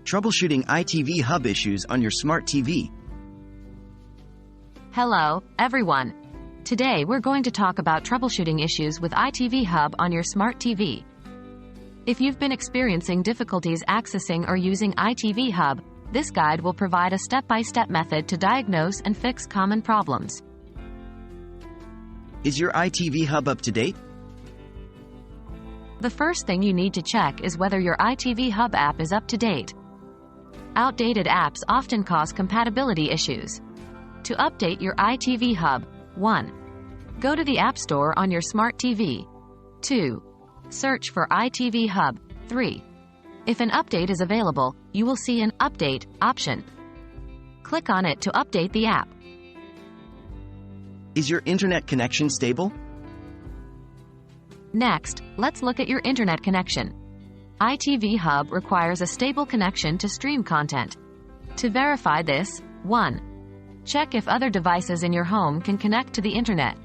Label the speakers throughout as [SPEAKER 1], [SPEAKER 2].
[SPEAKER 1] Troubleshooting ITV Hub issues on your smart TV.
[SPEAKER 2] Hello, everyone. Today we're going to talk about troubleshooting issues with ITV Hub on your smart TV. If you've been experiencing difficulties accessing or using ITV Hub, this guide will provide a step-by-step method to diagnose and fix common problems.
[SPEAKER 1] Is your ITV Hub up to date?
[SPEAKER 2] The first thing you need to check is whether your ITV Hub app is up to date. Outdated apps often cause compatibility issues. To update your ITV Hub, 1. Go to the App Store on your smart TV. 2. Search for ITV Hub. 3. If an update is available, you will see an Update option. Click on it to update the app.
[SPEAKER 1] Is your internet connection stable?
[SPEAKER 2] Next, let's look at your internet connection. ITV Hub requires a stable connection to stream content. To verify this, 1. Check if other devices in your home can connect to the internet.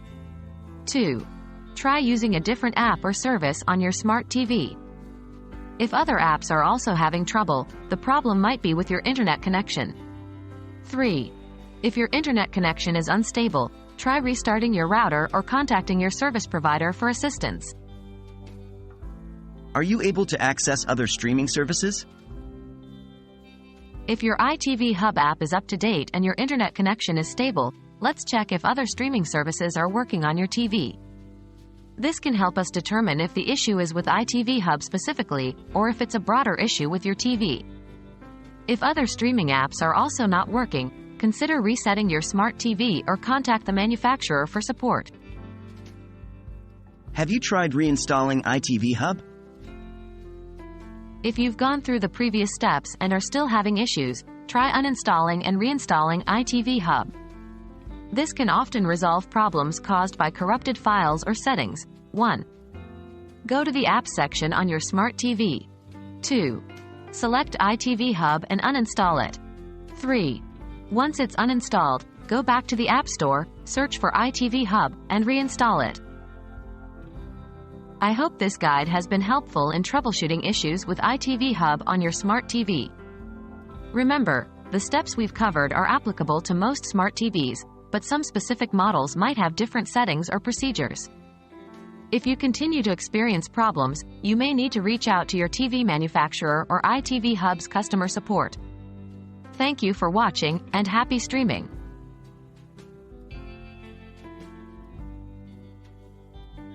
[SPEAKER 2] 2. Try using a different app or service on your smart TV. If other apps are also having trouble, the problem might be with your internet connection. 3. If your internet connection is unstable, try restarting your router or contacting your service provider for assistance.
[SPEAKER 1] Are you able to access other streaming services?
[SPEAKER 2] If your ITV Hub app is up to date and your internet connection is stable, let's check if other streaming services are working on your TV. This can help us determine if the issue is with ITV Hub specifically, or if it's a broader issue with your TV. If other streaming apps are also not working, consider resetting your smart TV or contact the manufacturer for support.
[SPEAKER 1] Have you tried reinstalling ITV Hub?
[SPEAKER 2] If you've gone through the previous steps and are still having issues, try uninstalling and reinstalling ITV Hub. This can often resolve problems caused by corrupted files or settings. 1. Go to the Apps section on your smart TV. 2. Select ITV Hub and uninstall it. 3. Once it's uninstalled, go back to the App Store, search for ITV Hub, and reinstall it. I hope this guide has been helpful in troubleshooting issues with ITV Hub on your smart TV. Remember, the steps we've covered are applicable to most smart TVs, but some specific models might have different settings or procedures. If you continue to experience problems, you may need to reach out to your TV manufacturer or ITV Hub's customer support. Thank you for watching, and happy streaming!